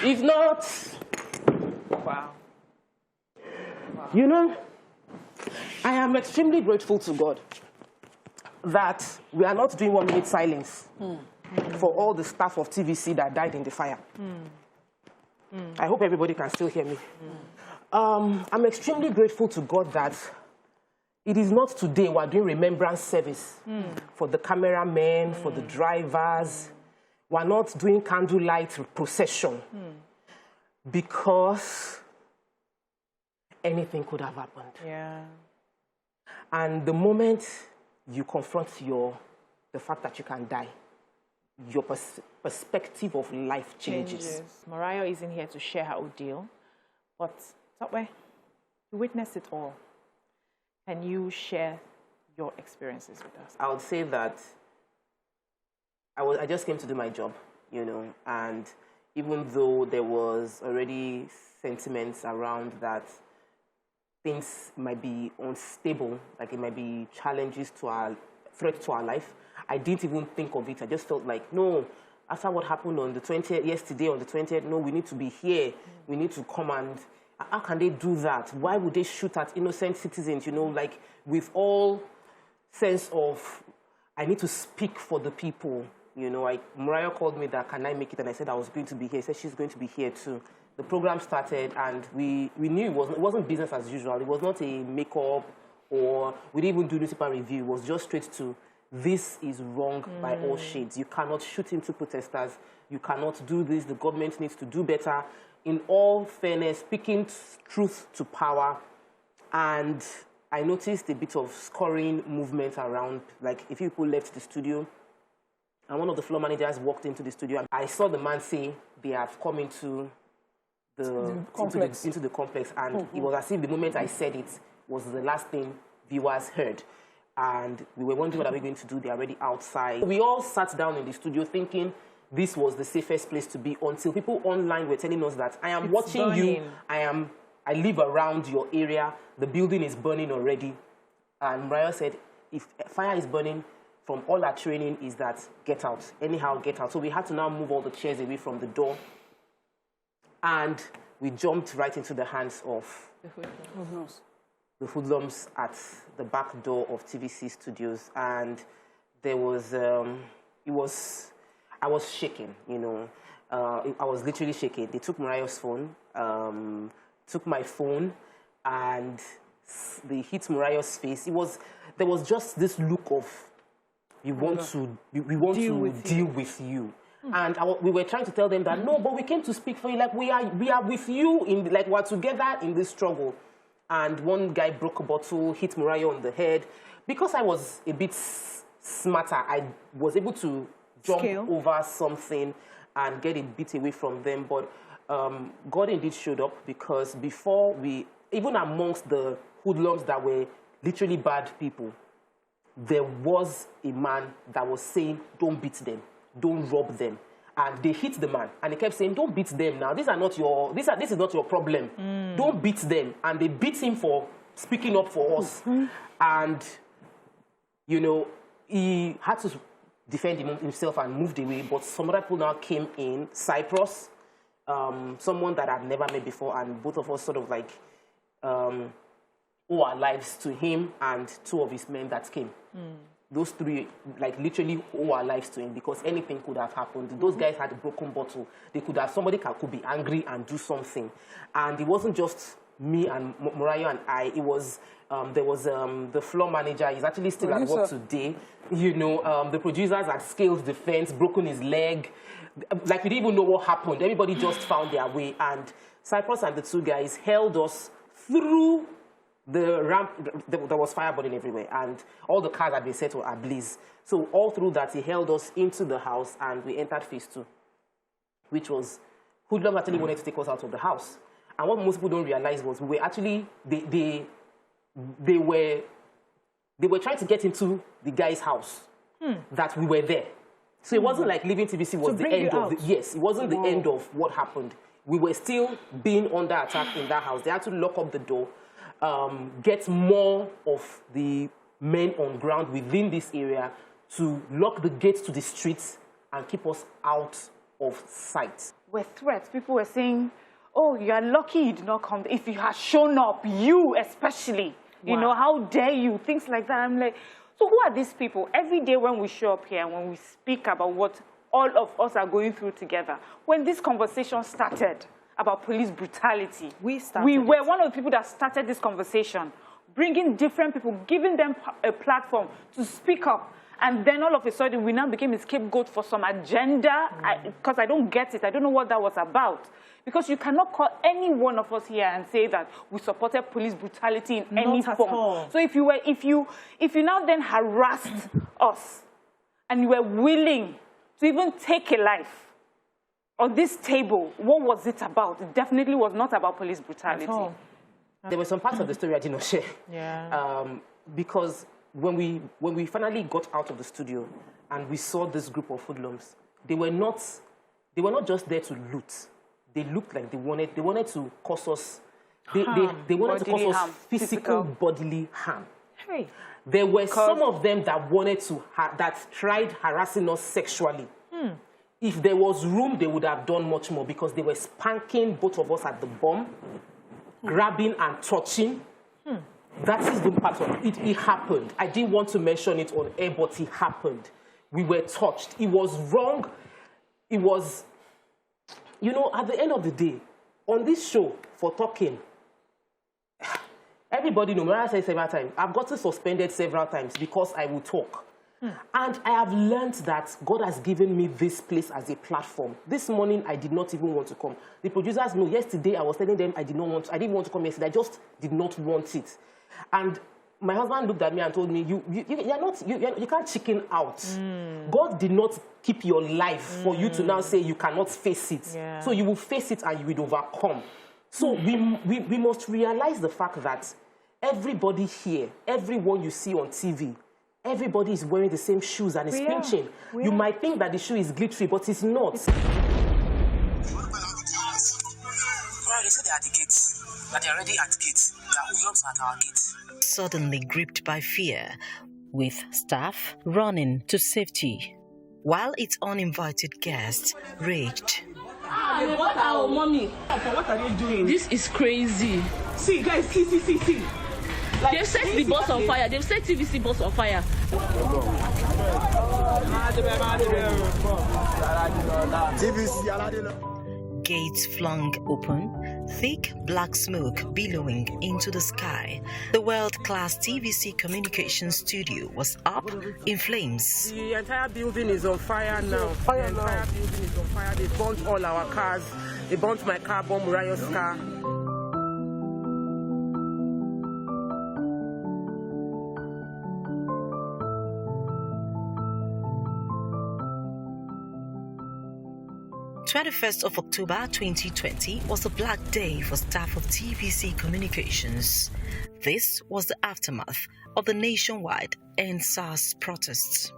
If not, wow. You know, I am extremely grateful to God that we are not doing 1 minute silence for all the staff of TVC that died in the fire. I hope everybody can still hear me. I'm extremely grateful to God that it is not today we're doing remembrance service for the cameramen, for the drivers. We're not doing candlelight procession because anything could have happened. Yeah. And the moment you confront the fact that you can die, your perspective of life changes. Morayo isn't here to share her ordeal, but Tope, you witnessed it all. Can you share your experiences with us? I would say that I just came to do my job, you know, and even though there was already sentiments around that things might be unstable, like it might be challenges to our threat to our life, I didn't even think of it. I just felt like, no, after what happened on the 20th, yesterday on the 20th, no, we need to be here. We need to come and, how can they do that? Why would they shoot at innocent citizens? You know, like with all sense of, I need to speak for the people. You know, Morayo called me that, can I make it? And I said I was going to be here. He said she's going to be here too. The program started and we knew it wasn't business as usual. It was not a makeup or we didn't even do newspaper review. It was just straight to, this is wrong by all shades. You cannot shoot into protesters. You cannot do this. The government needs to do better. In all fairness, speaking truth to power. And I noticed a bit of scoring movement around, like if people left the studio and one of the floor managers walked into the studio and I saw the man say they have come into the complex, and it was as if the moment I said it was the last thing viewers heard. And we were wondering what are we going to do. They're already outside. We all sat down in the studio thinking this was the safest place to be until people online were telling us that I am watching you. I live around your area. The building is burning already. And Morayo said, if fire is burning, from all our training is that get out. Anyhow, get out. So we had to now move all the chairs away from the door. And we jumped right into the hands of the hoodlums at the back door of TVC Studios. And there was, I was shaking, you know. I was literally shaking. They took Morayo's phone, took my phone, and they hit Morayo's face. There was just this look of, we want to deal with you. And we were trying to tell them that, no, but we came to speak for you. Like, we are with you, like, we're together in this struggle. And one guy broke a bottle, hit Morayo on the head. Because I was a bit smarter, I was able to jump over something and get a bit away from them. But God indeed showed up, because before even amongst the hoodlums that were literally bad people, there was a man that was saying, don't beat them, don't rob them. And they hit the man, and they kept saying, don't beat them now. This is not your problem. Don't beat them. And they beat him for speaking up for us. And, you know, he had to defend himself and moved away. But some other people now came in, Cyprus, someone that I've never met before, and both of us sort of like owe our lives to him and two of his men that came. Those three, like, literally owe our lives to him, because anything could have happened. Those guys had a broken bottle. They could have, somebody could be angry and do something. And it wasn't just me and Morayo and I. It was, there was the floor manager. He's actually still at work today. You know, the producers had scaled the fence, broken his leg. Like, we didn't even know what happened. Everybody just found their way. And Cyprus and the two guys held us through the ramp. There was fire burning everywhere, and all the cars had been set ablaze. So all through that, he held us into the house, and we entered phase 2, which was, hoodlums actually wanted to take us out of the house. And what most people don't realize was we were actually, they were trying to get into the guy's house, that we were there. So it wasn't like leaving TVC was the end of it wasn't the end of what happened. We were still being under attack in that house. They had to lock up the door, get more of the men on ground within this area to lock the gates to the streets and keep us out of sight. were threats. People were saying, oh, you are lucky you did not come. If you had shown up, you especially, you know, how dare you? Things like that. I'm like, so who are these people? Every day when we show up here and when we speak about what all of us are going through together, when this conversation started about police brutality, we were one of the people that started this conversation, bringing different people, giving them a platform to speak up. And then all of a sudden, we now became a scapegoat for some agenda, because I don't get it. I don't know what that was about. Because you cannot call any one of us here and say that we supported police brutality in any form. So if you now then harassed us and you were willing to even take a life on this table, what was it about? It definitely was not about police brutality. There were some parts of the story I did not share. Yeah. Because when we finally got out of the studio and we saw this group of hoodlums, they were not just there to loot. They looked like they wanted to cause us. They wanted to cause us physical bodily harm. Hey. There were some of them that wanted to that tried harassing us sexually. If there was room, they would have done much more because they were spanking both of us at the bum, grabbing and touching. That is the part of it. It happened. I didn't want to mention it on air, but it happened. We were touched. It was wrong. It was, you know, at the end of the day, on this show, for talking, everybody knows, Morayo said several times, I've gotten suspended several times because I will talk. And I have learned that God has given me this place as a platform. This morning, I did not even want to come. The producers know, yesterday I was telling them I didn't want to come yesterday. I just did not want it. And my husband looked at me and told me, you can't chicken out. God did not keep your life for you to now say you cannot face it. Yeah. So you will face it and you will overcome. So we must realize the fact that everybody here, everyone you see on TV, everybody is wearing the same shoes and is pinching. You might think that the shoe is glittery, but it's not. They say they are at the gates, that they are already at the gates. They are hoodlums at our gates. Suddenly gripped by fear, with staff running to safety, while its uninvited guests raged. What our mommy? What are they doing? This is crazy. See, guys, see. Like, They've set the bus on fire. They've set TVC bus on fire. Gates flung open, thick black smoke billowing into the sky. The world-class TVC communications studio was up in flames. The entire building is on fire now. The entire building is on fire. They burnt all our cars. They burnt my car, burnt Morayo's car. The 21st of October 2020 was a black day for staff of TVC Communications. This was the aftermath of the nationwide EndSARS protests.